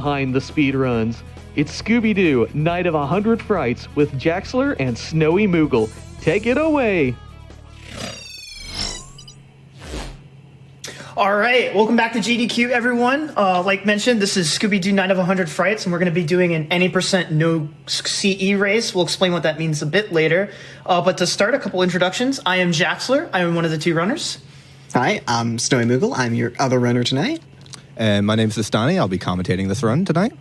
behind the speed runs. It's Scooby-Doo, Night of 100 Frights with Jaxler and SnowyMoogle. Take it away! All right, welcome back to GDQ, everyone. Like mentioned, this is Scooby-Doo Night of 100 Frights, and we're going to be doing an any % no CE race. We'll explain what that means a bit later. But to start, a couple introductions. I am Jaxler. I am one of the two runners. Hi, I'm SnowyMoogle. I'm your other runner tonight. And my name's Sistani. I'll be commentating this run tonight.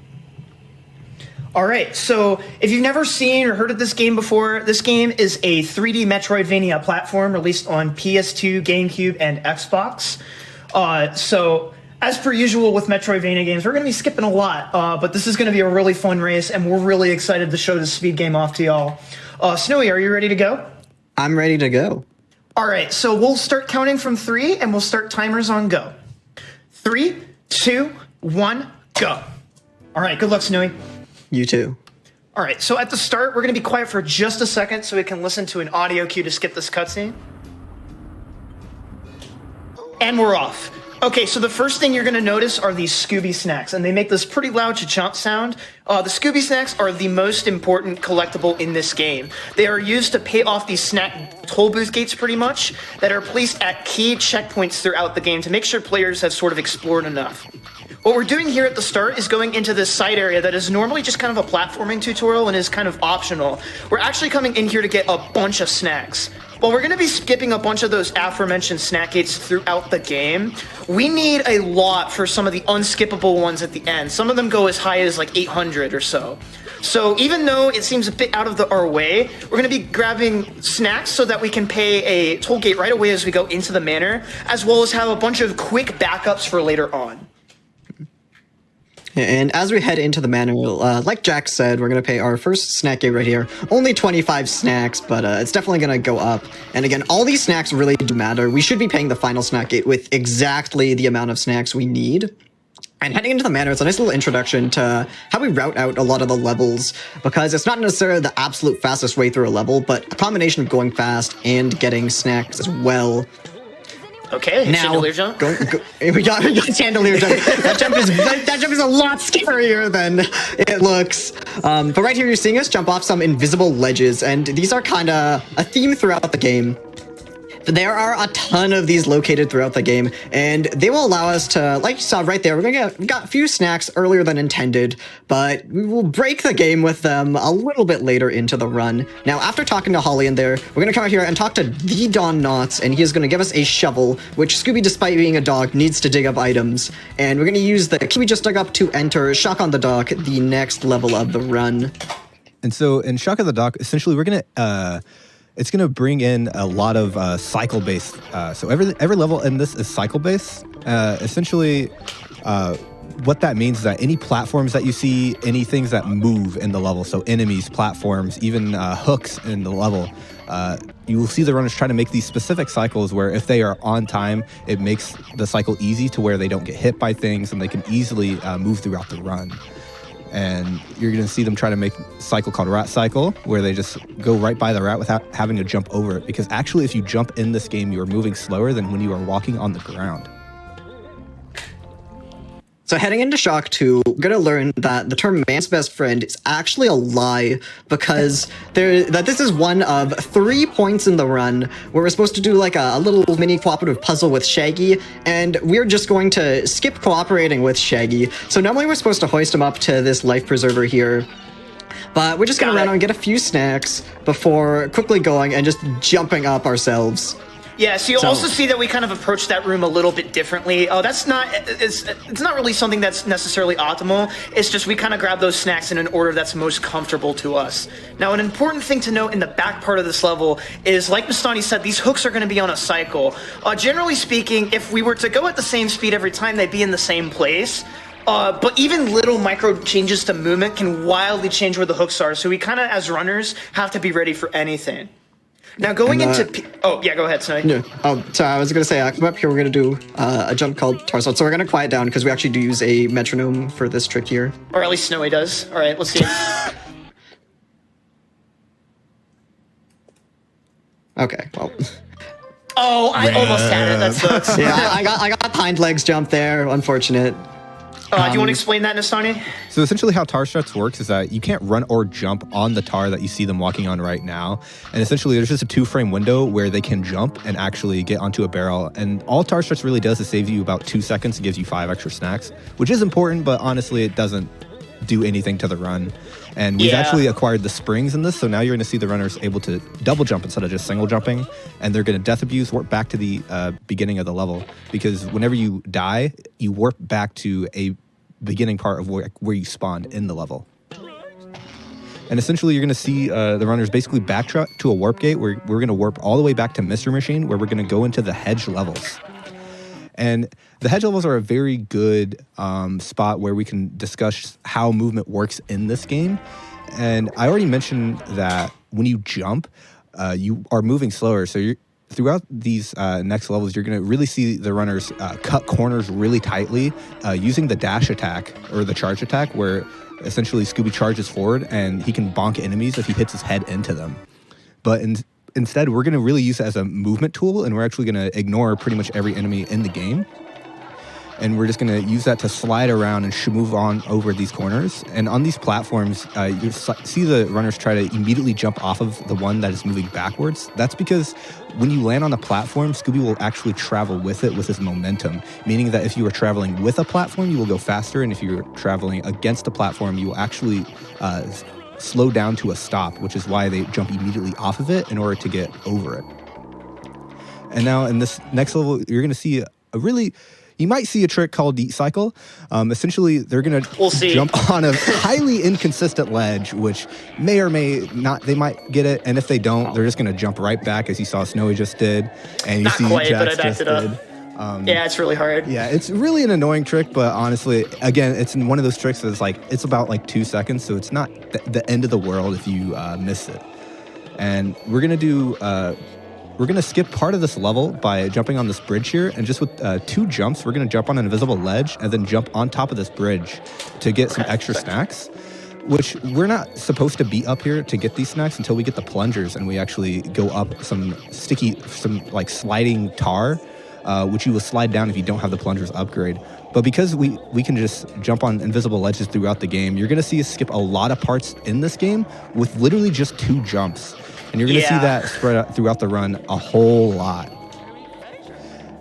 All right, so if you've never seen or heard of this game before, this game is a 3D Metroidvania platform released on PS2, GameCube, and Xbox. So, as per usual with Metroidvania games, we're going to be skipping a lot, but this is going to be a really fun race, and we're really excited to show the speed game off to y'all. Snowy, are you ready to go? I'm ready to go. All right, so we'll start counting from 3, and we'll start timers on go. 3, 2, 1, go. All right, good luck, Snowy. You too. All right, so at the start, we're going to be quiet for just a second so we can listen to an audio cue to skip this cutscene. And we're off. Okay, so the first thing you're going to notice are these Scooby snacks, and they make this pretty loud cha-chomp sound. The Scooby snacks are the most important collectible in this game. They are used to pay off these snack toll booth gates pretty much that are placed at key checkpoints throughout the game to make sure players have sort of explored enough. What we're doing here at the start is going into this side area that is normally just kind of a platforming tutorial and is kind of optional. We're actually coming in here to get a bunch of snacks. While we're going to be skipping a bunch of those aforementioned snack gates throughout the game, we need a lot for some of the unskippable ones at the end. Some of them go as high as like 800 or so. So even though it seems a bit out of our way, we're going to be grabbing snacks so that we can pay a toll gate right away as we go into the manor, as well as have a bunch of quick backups for later on. And as we head into the manor, like Jack said, we're going to pay our first snack gate right here. Only 25 snacks, but it's definitely going to go up. And again, all these snacks really do matter. We should be paying the final snack gate with exactly the amount of snacks we need. And heading into the manor, it's a nice little introduction to how we route out a lot of the levels, because it's not necessarily the absolute fastest way through a level, but a combination of going fast and getting snacks as well. Okay, now, chandelier jump. We got chandelier jump. That jump is a lot scarier than it looks. But right here, you're seeing us jump off some invisible ledges, and these are kind of a theme throughout the game. There are a ton of these located throughout the game, and they will allow us to, like you saw right there, we got a few snacks earlier than intended, but we will break the game with them a little bit later into the run. Now, after talking to Holly in there, we're going to come out here and talk to the Don Knotts, and he is going to give us a shovel, which Scooby, despite being a dog, needs to dig up items. And we're going to use the key we just dug up to enter Shock on the Dock, the next level of the run. And so in Shock on the Dock, essentially we're going to... it's going to bring in a lot of cycle-based. So every level in this is cycle-based. Essentially, what that means is that any platforms that you see, any things that move in the level, so enemies, platforms, even hooks in the level, you will see the runners try to make these specific cycles where if they are on time, it makes the cycle easy to where they don't get hit by things and they can easily move throughout the run. And you're going to see them try to make a cycle called Rat Cycle, where they just go right by the rat without having to jump over it. Because actually, if you jump in this game, you are moving slower than when you are walking on the ground. So heading into Shock 2, we're going to learn that the term man's best friend is actually a lie, because this is one of 3 points in the run where we're supposed to do like a little mini cooperative puzzle with Shaggy, and we're just going to skip cooperating with Shaggy. So normally we're supposed to hoist him up to this life preserver here, but we're just going to run out and get a few snacks before quickly going and just jumping up ourselves. Yeah, so you'll also see that we kind of approach that room a little bit differently. It's not really something that's necessarily optimal. It's just we kind of grab those snacks in an order that's most comfortable to us. Now, an important thing to note in the back part of this level is, like Mastani said, these hooks are going to be on a cycle. Generally speaking, if we were to go at the same speed every time, they'd be in the same place. But even little micro changes to movement can wildly change where the hooks are. So we kind of, as runners, have to be ready for anything. Now going into... Oh, yeah, go ahead, Snowy. No. Oh, so I was going to say, come up here, we're going to do a jump called Tarzan. So we're going to quiet down because we actually do use a metronome for this trick here. Or at least Snowy does. All right, let's see. Okay, well... Oh, I almost had it. That sucks. Yeah, I got hind legs jump there. Unfortunate. Do you want to explain that, Nastani? So essentially how tar struts works is that you can't run or jump on the tar that you see them walking on right now. And essentially there's just a 2-frame window where they can jump and actually get onto a barrel. And all tar struts really does is save you about 2 seconds and gives you 5 extra snacks, which is important, but honestly it doesn't do anything to the run. And we've actually acquired the springs in this, so now you're going to see the runners able to double jump instead of just single jumping, and they're going to death abuse, warp back to the beginning of the level, because whenever you die, you warp back to a beginning part of where you spawned in the level. And essentially you're going to see the runners basically backtrack to a warp gate where we're going to warp all the way back to Mystery Machine, where we're going to go into the Hedge Levels. And the Hedge Levels are a very good spot where we can discuss how movement works in this game. And I already mentioned that when you jump, you are moving slower. So throughout these next levels, you're going to really see the runners cut corners really tightly using the dash attack or the charge attack, where essentially Scooby charges forward and he can bonk enemies if he hits his head into them. But instead, we're going to really use it as a movement tool, and we're actually going to ignore pretty much every enemy in the game. And we're just going to use that to slide around and move on over these corners. And on these platforms, you see the runners try to immediately jump off of the one that is moving backwards. That's because when you land on the platform, Scooby will actually travel with it with his momentum, meaning that if you are traveling with a platform, you will go faster, and if you're traveling against a platform, you will actually slow down to a stop, which is why they jump immediately off of it in order to get over it. And now in this next level, you're going to see you might see a trick called Deep Cycle. Essentially, they're going to jump on a highly inconsistent ledge, which may or may not, they might get it. And if they don't, they're just going to jump right back, as you saw Snowy just did. And you Not see quite, Jax but I backed it up. Yeah, it's really hard. Yeah, it's really an annoying trick, but honestly, again, it's one of those tricks that's it's about 2 seconds, so it's not the end of the world if you miss it. And we're going to skip part of this level by jumping on this bridge here, and just with 2 jumps, we're going to jump on an invisible ledge and then jump on top of this bridge to get some extra snacks, which we're not supposed to be up here to get these snacks until we get the plungers and we actually go up some sliding tar, which you will slide down if you don't have the plungers upgrade. But because we can just jump on invisible ledges throughout the game, you're going to see us skip a lot of parts in this game with literally just 2 jumps. And you're going to see that spread out throughout the run a whole lot.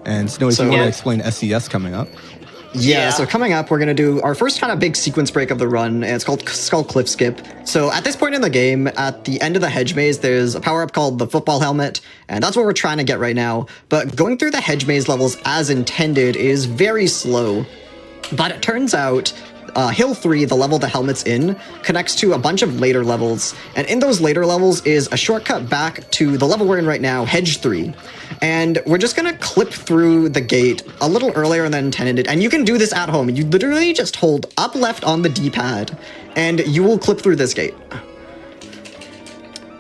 And Snowy, if you want to explain SCS coming up. Yeah, so coming up, we're going to do our first kind of big sequence break of the run, and it's called Skull Cliff Skip. So at this point in the game, at the end of the hedge maze, there's a power-up called the Football Helmet, and that's what we're trying to get right now. But going through the hedge maze levels as intended is very slow. But it turns out Hill 3, the level the helmet's in, connects to a bunch of later levels, and in those later levels is a shortcut back to the level we're in right now, Hedge 3. And we're just gonna clip through the gate a little earlier than intended, and you can do this at home. You literally just hold up left on the D-pad, and you will clip through this gate.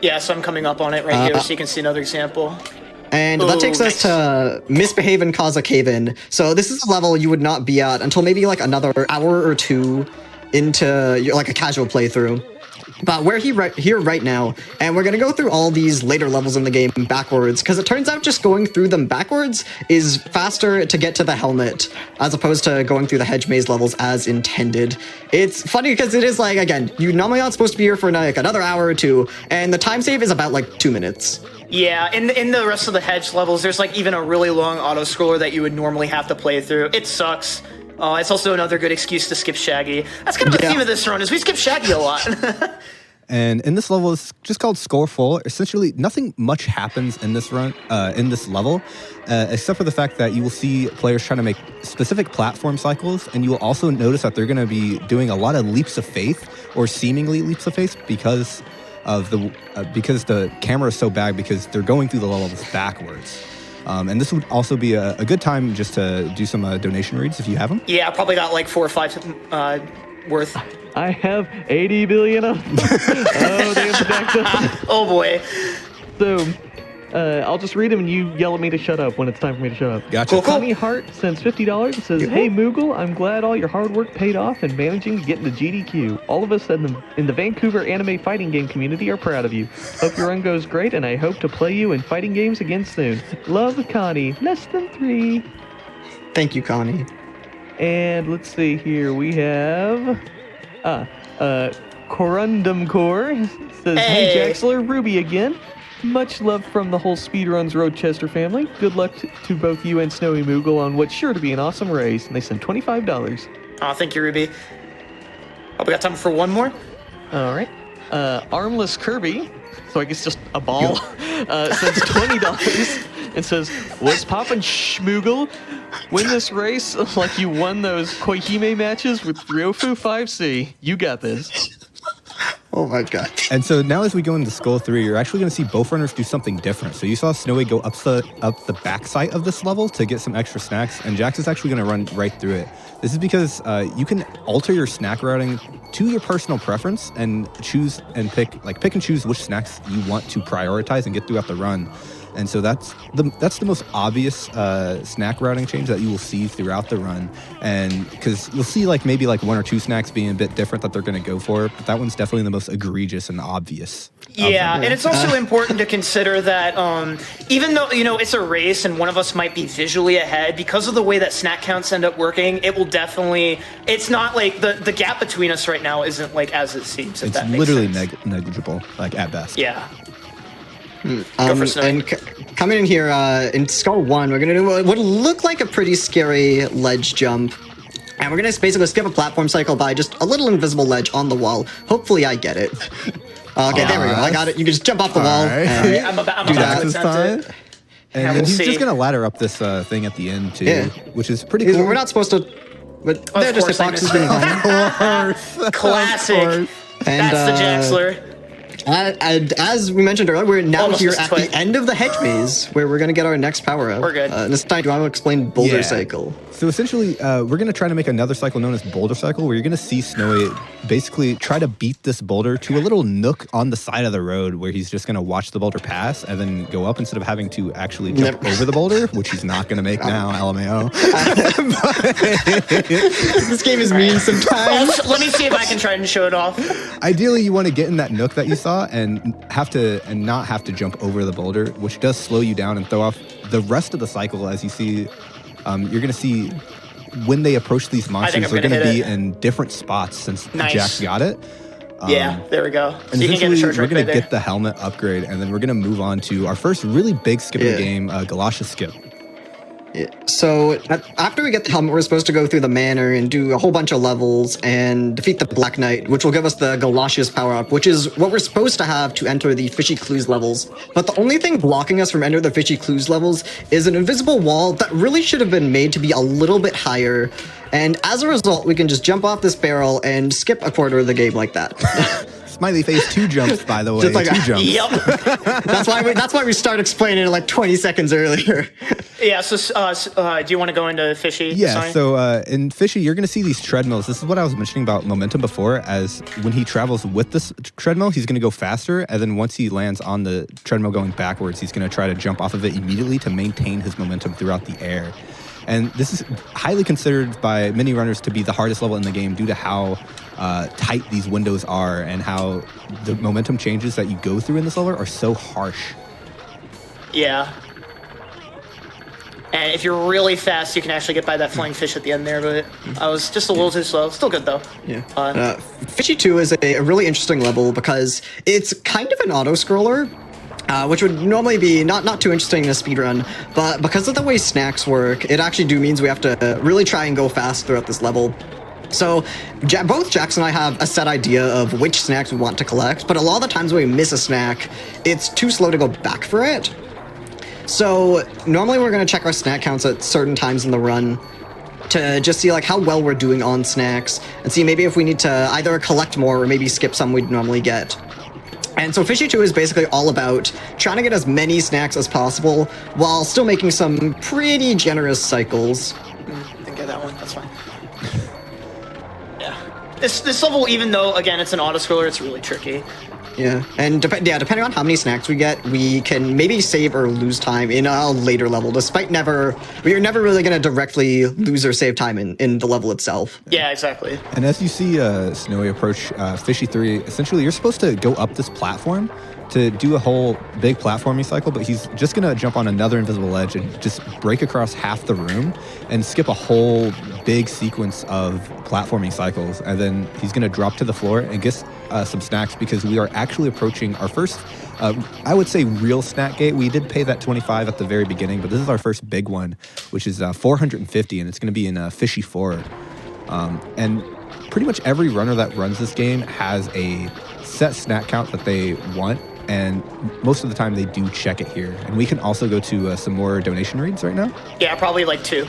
Yeah, so I'm coming up on it right here, so you can see another example. And that takes us to Misbehave and Cause a Cave-In. So this is a level you would not be at until maybe another hour or 2 into a casual playthrough. But we're here right now, and we're going to go through all these later levels in the game backwards, because it turns out just going through them backwards is faster to get to the helmet, as opposed to going through the hedge maze levels as intended. It's funny because it is again, you're normally not supposed to be here for another hour or 2, and the time save is about 2 minutes. Yeah, in the rest of the hedge levels, there's even a really long auto-scroller that you would normally have to play through. It sucks. It's also another good excuse to skip Shaggy. That's kind of the theme of this run, is we skip Shaggy a lot. And in this level, it's just called Score Full. Essentially, nothing much happens in this run, in this level, except for the fact that you will see players trying to make specific platform cycles, and you will also notice that they're going to be doing a lot of leaps of faith, or seemingly leaps of faith, because the camera is so bad, because they're going through the levels backwards. And this would also be a good time just to do some donation reads if you have them. Yeah, I probably got 4 or 5 worth. I have 80 billion of them. Oh, they have backed up. Oh boy. So, I'll just read them and you yell at me to shut up when it's time for me to shut up. Gotcha. Cool. Connie Hart sends $50 and says, "Hey Moogle, I'm glad all your hard work paid off in managing to get into GDQ. All of us in the Vancouver anime fighting game community are proud of you. Hope your run goes great, and I hope to play you in fighting games again soon. Love, Connie. Less than 3." Thank you, Connie. And let's see here. We have Corundum Core says, "Hey Jaxler, Ruby again. Much love from the whole Speedruns Rochester family. Good luck to both you and SnowyMoogle on what's sure to be an awesome race." And they sent $25. Oh, thank you, Ruby. Oh, we got time for one more? All right. Armless Kirby, so I guess just a ball, sends $20 and says, "What's poppin', Schmoogle? Win this race like you won those Koihime matches with Ryofu 5C. You got this." Oh my god. And so now as we go into Skull 3, you're actually going to see both runners do something different. So you saw Snowy go up the backside of this level to get some extra snacks, and Jax is actually going to run right through it. This is because you can alter your snack routing to your personal preference and choose and pick and choose which snacks you want to prioritize and get throughout the run. And so that's the most obvious snack routing change that you will see throughout the run. And because you'll see maybe one or two snacks being a bit different that they're going to go for, but that one's definitely the most egregious and obvious. Yeah, and it's also important to consider that even though, it's a race and one of us might be visually ahead, because of the way that snack counts end up working, it will definitely, it's not like the gap between us right now isn't as it seems, if it's that makes literally sense. negligible, at best. Yeah. And coming in here in Skull 1, we're going to do what would look like a pretty scary ledge jump. And we're going to basically skip a platform cycle by just a little invisible ledge on the wall. Hopefully I get it. Okay, there we go. I got it. You can just jump off the wall. Right. And I'm about Do to that this attempt time. it. And Yeah, then we'll he's see. just going to ladder up this thing at the end, too, Yeah. which is pretty cool. We're not supposed to... But they're just course I boxes missed being that. fine. Classic. And, That's the Jaxler. And as we mentioned earlier, we're now Almost here missed at twice. the end of the hedge maze, where we're going to get our next power-up. We're good. This time, do I want to explain Boulder Yeah. Cycle? So essentially, we're going to try to make another cycle known as Boulder Cycle, where you're going to see Snowy basically try to beat this boulder to a little nook on the side of the road where he's just going to watch the boulder pass and then go up instead of having to actually jump over the boulder, which he's not going to make now, LMAO. This game is mean sometimes. Let me see if I can try and show it off. Ideally, you want to get in that nook that you saw and not have to jump over the boulder, which does slow you down and throw off the rest of the cycle. As you see, you're going to see when they approach these monsters, I'm they're gonna going to hit be it. in different spots since Nice. Jax got it. Yeah, there we go. So And you can get a essentially, charge we're right going to there. get the helmet upgrade, and then we're going to move on to our first really big skip of the game, Galosha Skip. Yeah. So after we get the helmet, we're supposed to go through the manor and do a whole bunch of levels and defeat the Black Knight, which will give us the Galoshius power-up, which is what we're supposed to have to enter the Fishy Clues levels. But the only thing blocking us from entering the Fishy Clues levels is an invisible wall that really should have been made to be a little bit higher. And as a result, we can just jump off this barrel and skip a quarter of the game like that. Smiley face 2 jumps, by the way. Just like 2 that. jumps. Yep. That's why we start explaining it 20 seconds earlier. Yeah, so do you want to go into Fishy? Yeah, Sonny? so in Fishy, you're going to see these treadmills. This is what I was mentioning about momentum before, as when he travels with this treadmill, he's going to go faster, and then once he lands on the treadmill going backwards, he's going to try to jump off of it immediately to maintain his momentum throughout the air. And this is highly considered by many runners to be the hardest level in the game due to how tight these windows are and how the momentum changes that you go through in this level are so harsh. Yeah. And if you're really fast, you can actually get by that flying fish at the end there, but I was just a little too slow. Still good, though. Yeah. Fishy 2 is a really interesting level because it's kind of an auto-scroller. Which would normally be not too interesting in a speedrun, but because of the way snacks work, it actually means we have to really try and go fast throughout this level. So both Jax and I have a set idea of which snacks we want to collect, but a lot of the times when we miss a snack, it's too slow to go back for it. So normally we're going to check our snack counts at certain times in the run to just see how well we're doing on snacks and see maybe if we need to either collect more or maybe skip some we'd normally get. And so Fishy 2 is basically all about trying to get as many snacks as possible while still making some pretty generous cycles. Didn't get that one. That's fine. Yeah. This level, even though, again, it's an auto-scroller, it's really tricky. Yeah, and depending on how many snacks we get, we can maybe save or lose time in a later level, despite we're never really going to directly lose or save time in the level itself. Yeah, exactly. And as you see Snowy approach Fishy 3, essentially you're supposed to go up this platform to do a whole big platforming cycle, but he's just going to jump on another invisible ledge and just break across half the room and skip a whole big sequence of platforming cycles. And then he's going to drop to the floor and get some snacks, because we are actually approaching our first, I would say, real snack gate. We did pay that 25 at the very beginning, but this is our first big one, which is 450, and it's going to be in Fishy 4. And pretty much every runner that runs this game has a set snack count that they want, and most of the time they do check it here. And we can also go to some more donation reads right now. Yeah, probably like 2.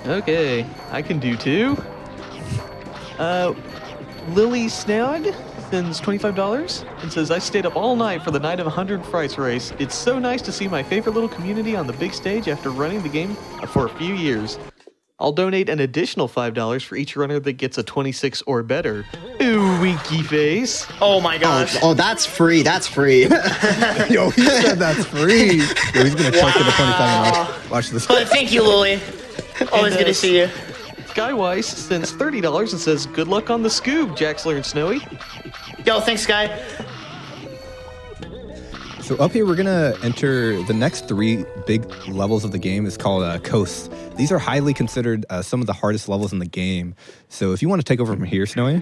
Okay, I can do 2. Lily Snag sends $25 and says, I stayed up all night for the Night of 100 Frights race. It's so nice to see my favorite little community on the big stage after running the game for a few years. I'll donate an additional $5 for each runner that gets a 26 or better. Ooh, winky face. Oh my gosh. Oh, that's free. That's free. Yo, he said that's free. Yo, he's going to chuck in the 27 off. Watch this. But thank you, Lily. Always good to see you. Skywise sends $30 and says, good luck on the Scoob, Jaxler and Snowy. Yo, thanks, Sky. So up here, we're going to enter the next 3 big levels of the game. It's called Coasts. These are highly considered some of the hardest levels in the game. So if you want to take over from here, Snowy.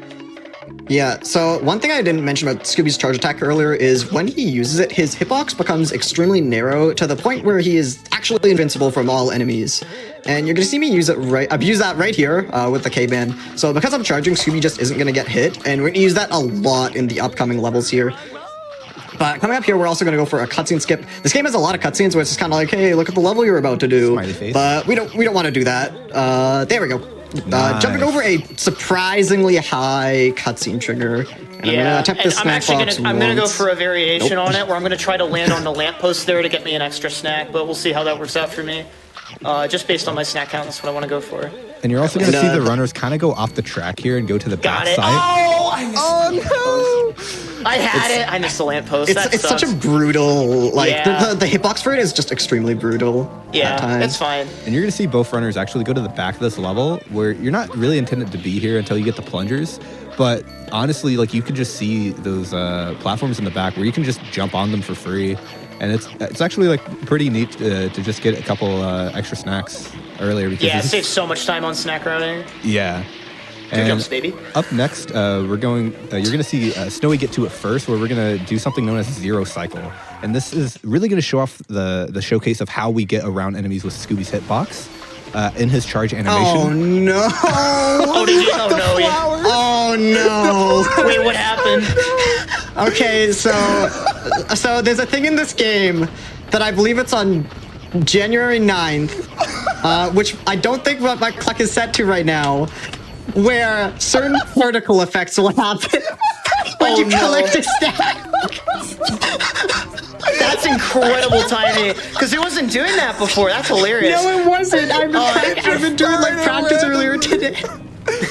Yeah, so one thing I didn't mention about Scooby's charge attack earlier is when he uses it, his hitbox becomes extremely narrow to the point where he is actually invincible from all enemies. And you're going to see me use it abuse that right here with the K-Band. So because I'm charging, Scooby just isn't going to get hit, and we're going to use that a lot in the upcoming levels here. But coming up here, we're also going to go for a cutscene skip. This game has a lot of cutscenes where it's just kind of like, hey, look at the level you're about to do. Smiley face. But we don't want to do that. There we go. Nice. Jumping over a surprisingly high cutscene trigger. And I'm gonna attempt this snack box I'm gonna go once. for a variation Nope. on it, where I'm gonna try to land on the lamppost there to get me an extra snack, but we'll see how that works out for me. Just based on my snack count, that's what I want to go for. And you're also going to see the runners kind of go off the track here and go to the Got back it. side. Oh, I missed I had it. I missed the lamppost. It's such a brutal, like, Yeah. the hitbox for it is just extremely brutal at Yeah, times. it's fine. And you're going to see both runners actually go to the back of this level, where you're not really intended to be here until you get the plungers. But honestly, like, you can just see those platforms in the back where you can just jump on them for free. And it's actually, like, pretty neat to just get a couple extra snacks earlier. Because Yeah, it saves so much time on snack routing. Yeah. Two And jumps, baby. up next, you're going to see Snowy get to it first, where we're going to do something known as Zero Cycle. And this is really going to show off the showcase of how we get around enemies with Scooby's hitbox in his charge animation. Oh no! Oh, did you? Oh, no. Oh no! Wait, what happened? Okay, so there's a thing in this game that I believe it's on January 9th, which I don't think what my clock is set to right now, where certain particle effects will happen when you collect a stack. That's incredible timing, because it wasn't doing that before. That's hilarious. No, it wasn't. I've been doing like practice earlier today.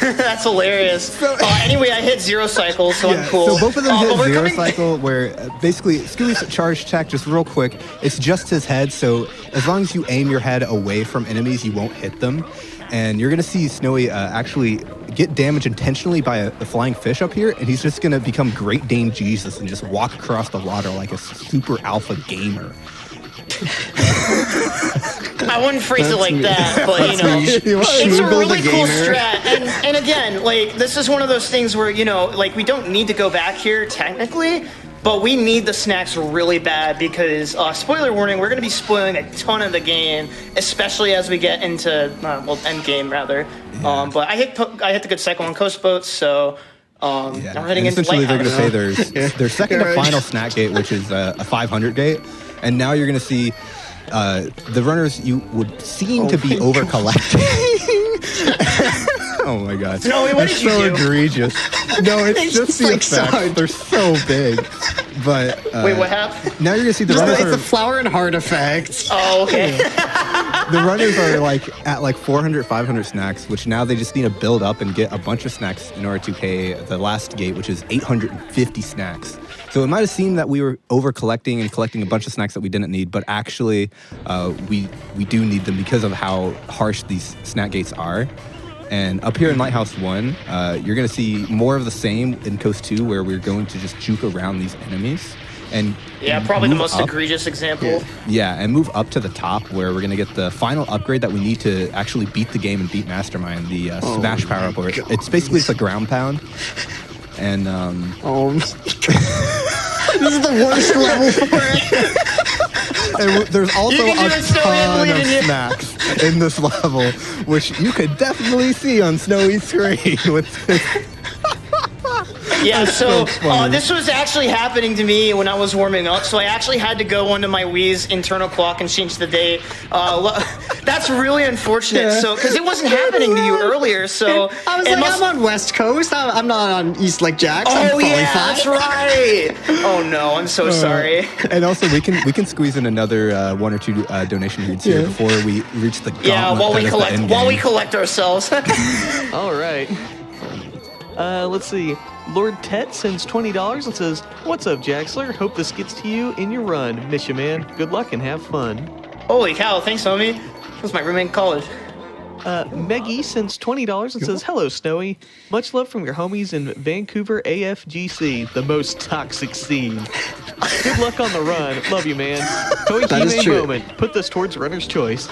That's hilarious. Anyway, I hit Zero Cycle, so I'm cool. So both of them but hit we're Zero coming- Cycle, where basically Scooby's charge attack, just real quick, it's just his head, so as long as you aim your head away from enemies, you won't hit them. And you're going to see Snowy actually get damaged intentionally by a flying fish up here, and he's just going to become Great Dane Jesus and just walk across the water like a super alpha gamer. I wouldn't phrase it like that, but you know, it's a really cool strat. And again, like, this is one of those things where, you know, like, we don't need to go back here technically, but we need the snacks really bad because, spoiler warning, we're going to be spoiling a ton of the game, especially as we get into, end game rather. Yeah. But I hit the good cycle on coast boats, so I'm heading into essentially they're going to Lighthouse. say their second to final snack gate, which is a 500 gate, and now you're going to see the runners you would seem to be over collecting. Oh my god. Snowy, what That's did you so do? egregious. No, it's just the like so effects. hard. They're so big. But Wait, what happened? now you're gonna see the It's runners the are, flower and heart effect. Oh, okay. the runners are like at like 400, 500 snacks, which now they just need to build up and get a bunch of snacks in order to pay the last gate, which is 850 snacks. So it might have seemed that we were over collecting and collecting a bunch of snacks that we didn't need, but actually we do need them because of how harsh these snack gates are. And up here in Lighthouse 1, you're going to see more of the same in Coast 2, where we're going to just juke around these enemies. And yeah, probably the most up. egregious example. Yeah, and move up to the top, where we're going to get the final upgrade that we need to actually beat the game and beat Mastermind, the Smash Power Board. It's basically just a ground pound. And, this is the worst level for it. And there's also You can do a it, Snowy, ton I'm of bleeding you. snacks in this level, which you could definitely see on Snowy's screen with this. Yeah, so funny. this was actually happening to me when I was warming up, so I actually had to go onto my Wii's internal clock and change the date. That's really unfortunate, Yeah. so because it wasn't happening to you earlier, so... I was it like, must- I'm on West Coast. I'm not on East Lake Jax. I'm Oh, probably yeah, fine. that's right! Oh, no, I'm so sorry. And also, we can squeeze in another 1 or 2 donation reads here before we reach the Yeah, gauntlet while that we is the collect end while we game. collect ourselves. All right. Let's see. Lord Tet sends $20 and says, "What's up, Jaxler? Hope this gets to you in your run. Miss you, man. Good luck and have fun." Holy cow, thanks, homie. That was my roommate in college. Meggie sends $20 and says, "Hello, Snowy. Much love from your homies in Vancouver AFGC, the most toxic scene. Good luck on the run. Love you, man. That is Koihime true. moment. Put this towards runner's choice."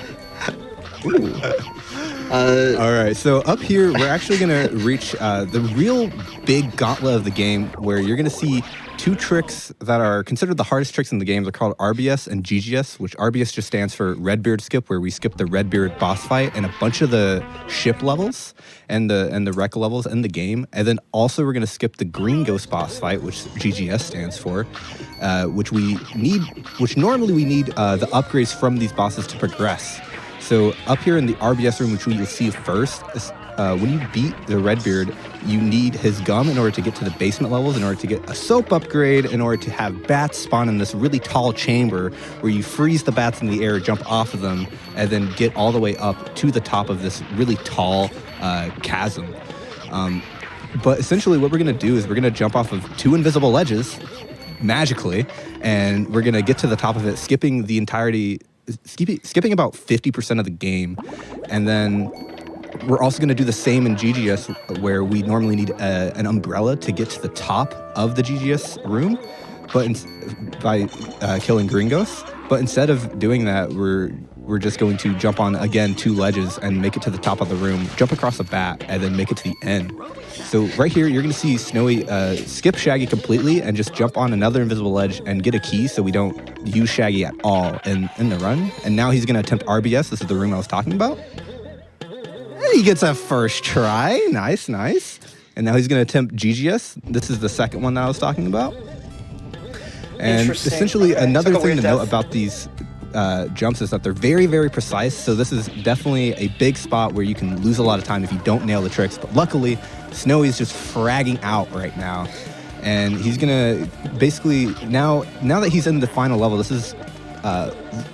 All right, so up here, we're actually going to reach the real big gauntlet of the game, where you're going to see 2 tricks that are considered the hardest tricks in the game. They're called RBS and GGS, which RBS just stands for Redbeard Skip, where we skip the Redbeard boss fight and a bunch of the ship levels and the wreck levels in the game. And then also we're going to skip the Green Ghost boss fight, which GGS stands for, which normally we need the upgrades from these bosses to progress. So up here in the RBS room, which we will see first, is, when you beat the Redbeard, you need his gum in order to get to the basement levels, in order to get a soap upgrade, in order to have bats spawn in this really tall chamber where you freeze the bats in the air, jump off of them, and then get all the way up to the top of this really tall chasm. But essentially what we're going to do is we're going to jump off of 2 invisible ledges magically, and we're going to get to the top of it, skipping about 50% of the game. And then we're also going to do the same in GGS, where we normally need an umbrella to get to the top of the GGS room, but by killing Gringos. But instead of doing that, we're just going to jump on, again, 2 ledges and make it to the top of the room, jump across a bat, and then make it to the end. So right here, you're going to see Snowy skip Shaggy completely and just jump on another invisible ledge and get a key so we don't use Shaggy at all in the run. And now he's going to attempt RBS. This is the room I was talking about. And he gets a first try. Nice, nice. And now he's going to attempt GGS. This is the second one that I was talking about. And Interesting. essentially, Okay. another It's like a thing to weird note death. about these jumps is that they're very, very precise. So this is definitely a big spot where you can lose a lot of time if you don't nail the tricks. But luckily, Snowy's just fragging out right now. And he's going to basically, now that he's in the final level, this is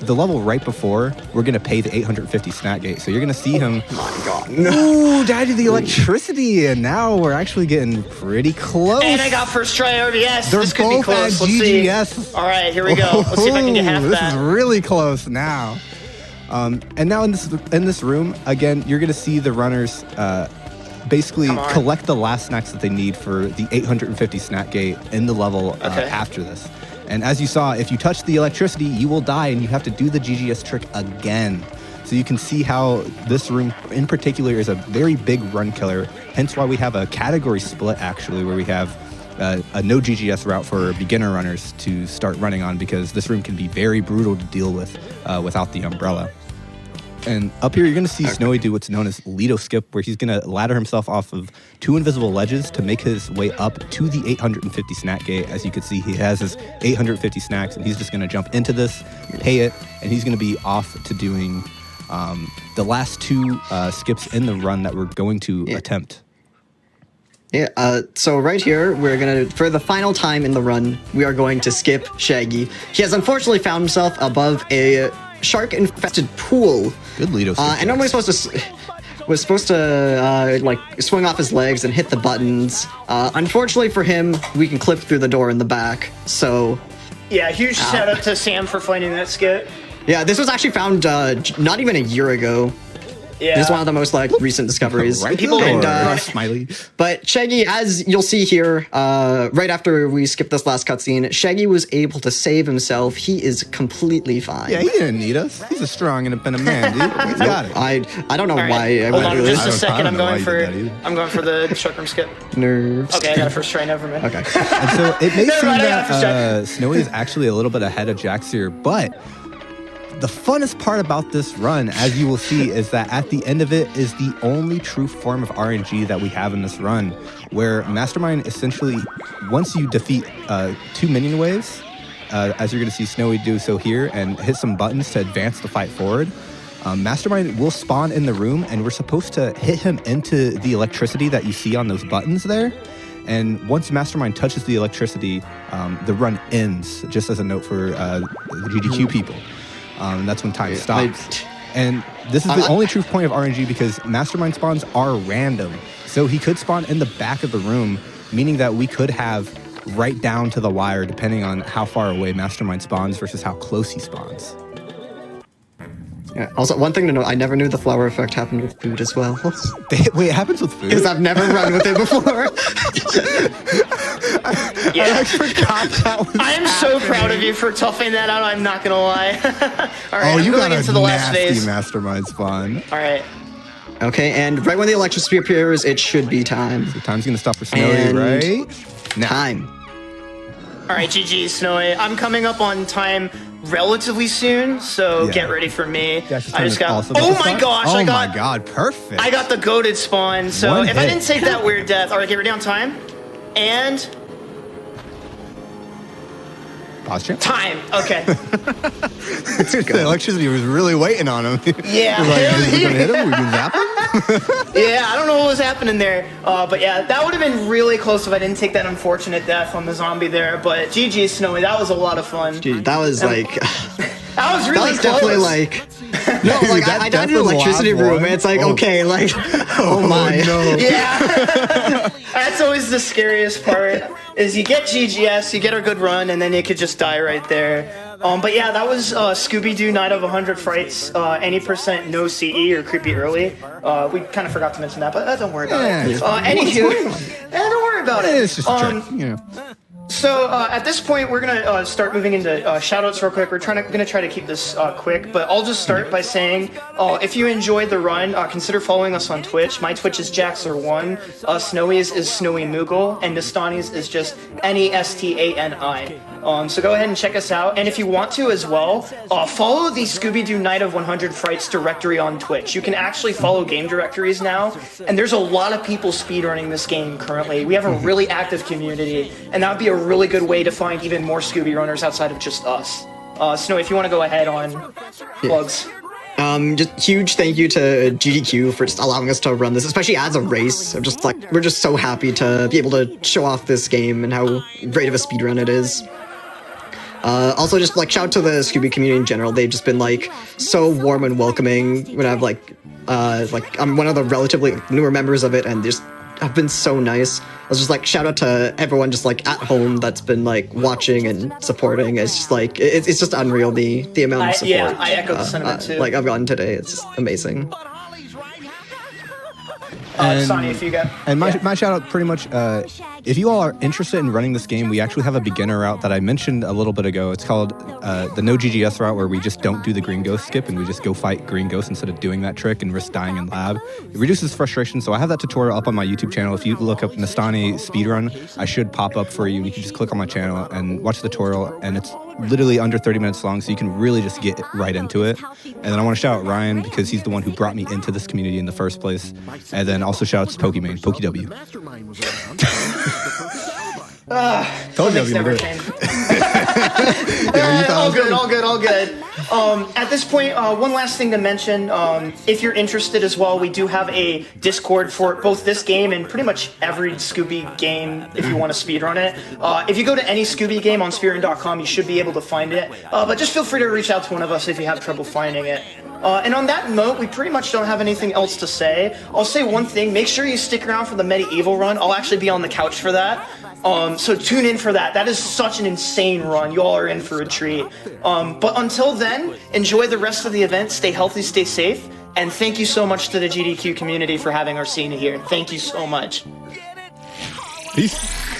the level right before we're going to pay the 850 snack gate. So you're going to see him. Oh my god. No. Ooh, died to the electricity. And now we're actually getting pretty close. And I got first try RBS. They're This could be both at close. Let's see. GGS. All right, here we go. Let's see if I can get half This that. is really close now. And now in this room, again, you're going to see the runners basically Come on. collect the last snacks that they need for the 850 snack gate in the level Okay. after this. And as you saw, if you touch the electricity, you will die and you have to do the GGS trick again. So you can see how this room in particular is a very big run killer, hence why we have a category split actually, where we have a no GGS route for beginner runners to start running on, because this room can be very brutal to deal with without the umbrella. And up here, you're going to see Snowy do what's known as Lido Skip, where he's going to ladder himself off of 2 invisible ledges to make his way up to the 850 snack gate. As you can see, he has his 850 snacks, and he's just going to jump into this, pay it, and he's going to be off to doing the last 2 skips in the run that we're going to attempt. Yeah, so right here, we're gonna, for the final time in the run, we are going to skip Shaggy. He has unfortunately found himself above a shark-infested pool. Good Lido Skip. And normally was supposed to like swing off his legs and hit the buttons. Unfortunately for him, we can clip through the door in the back. So Yeah, huge shout out to Sam for finding that skit. yeah, this was actually found not even a year ago. Yeah. This is one of the most like recent discoveries. Right? People- and Smiley. but Shaggy, as you'll see here, right after we skip this last cutscene, Shaggy was able to save himself. He is completely fine. Yeah, he didn't need us. He's a strong, independent man, dude. He's got it. I don't know All right. why I Hold went on through just this. a second. I'm know why going you for did that either. I'm going for the short room skip. Nerves. Okay, I got a first try. Never mind. Okay. And so it may Never seem mind, I got that it for Snowy is actually a little bit ahead of Jaxler, but the funnest part about this run, as you will see, is that at the end of it is the only true form of RNG that we have in this run, where Mastermind essentially, once you defeat 2 minion waves, as you're going to see Snowy do so here, and hit some buttons to advance the fight forward, Mastermind will spawn in the room, and we're supposed to hit him into the electricity that you see on those buttons there. And once Mastermind touches the electricity, the run ends, just as a note for the GDQ people. That's when time stops. And this is the only true point of RNG because Mastermind spawns are random. So he could spawn in the back of the room, meaning that we could have right down to the wire depending on how far away Mastermind spawns versus how close he spawns. Yeah. Also, one thing to note, I never knew the flower effect happened with food as well. Wait, it happens with food? Because I've never run with it before. Yeah. I forgot that was I am so proud of you for toughing that out. I'm not gonna lie. All right, Oh, I'm you going got into a the last nasty phase. Mastermind spawn. All right. Okay, and right when the electricity appears, it should be time. The time's gonna stop for Snowy, And right? Now. Time. All right, GG, Snowy. I'm coming up on time relatively soon, so Yeah. get ready for me. Jax's I time just is got. also Oh about to my start? gosh! Oh I my got. god, perfect. I got the goated spawn. So One if I hit. didn't take that weird death, all right, get ready on time, and posture. time. Okay. The electricity was really waiting on him. Yeah. He was like, is we gonna hit him? We gonna zap him? Yeah, I don't know what was happening there, but yeah, that would have been really close if I didn't take that unfortunate death on the zombie there. But GG, Snowy, that was a lot of fun. Dude, that was like, That was really that was close. definitely like, no, like that I died in death an was the electricity last room, one. and it's like, Oh. okay, like, oh my. no. Yeah. That's always the scariest part, is you get GGS, you get a good run, and then you could just die right there. But yeah, that was Scooby-Doo Night of 100 Frights, any % no CE or creepy early. We kind of forgot to mention that, but don't worry about Yeah. it. Anywho, don't worry about it. It's just a trick, you know. So at this point, we're gonna start moving into shoutouts real quick. We're gonna try to keep this quick, but I'll just start by saying, if you enjoyed the run, consider following us on Twitch. My Twitch is Jaxler1, Snowy's is SnowyMoogle, and Nastani's is just Nestani. So go ahead and check us out, and if you want to as well, follow the Scooby-Doo Night of 100 Frights directory on Twitch. You can actually follow game directories now, and there's a lot of people speedrunning this game currently. We have a really active community, and that would be a really good way to find even more Scooby runners outside of just us. Snowy, if you want to go ahead on plugs. Just huge thank you to GDQ for just allowing us to run this, especially as a race. I'm just like, we're just so happy to be able to show off this game and how great of a speedrun it is. Also, just like shout out to the Scooby community in general. They've just been like so warm and welcoming when I've like I'm one of the relatively newer members of it, and just have been so nice. I was just like, shout out to everyone just like at home that's been like watching and supporting. It's just like it's just unreal the amount of support. Yeah, I echo the sentiment too. Like I've gotten today. It's just amazing. Sonny, if you got. And my shout out pretty much, if you all are interested in running this game, we actually have a beginner route that I mentioned a little bit ago. It's called the no GGS route, where we just don't do the green ghost skip and we just go fight green ghosts instead of doing that trick and risk dying in lab. It reduces frustration. So I have that tutorial up on my YouTube channel. If you look up Nastani speedrun, I should pop up for you. You can just click on my channel and watch the tutorial, and it's literally under 30 minutes long, so you can really just get right into it. And then I want to shout out Ryan, because he's the one who brought me into this community in the first place. And then also shout out to Pokimane, PokeW. Told you I was gonna Never do it. change. Yeah, you thought I was all good. At this point, one last thing to mention. If you're interested as well, we do have a Discord for both this game and pretty much every Scooby game if you want to speedrun it. If you go to any Scooby game on Spearrun.com, you should be able to find it. But just feel free to reach out to one of us if you have trouble finding it. And on that note, we pretty much don't have anything else to say. I'll say one thing. Make sure you stick around for the medieval run. I'll actually be on the couch for that. So tune in for that. That is such an insane run. You all are in for a treat. But until then, enjoy the rest of the event. Stay healthy, stay safe, And thank you so much to the GDQ community for having our scene here. Thank you so much. Peace.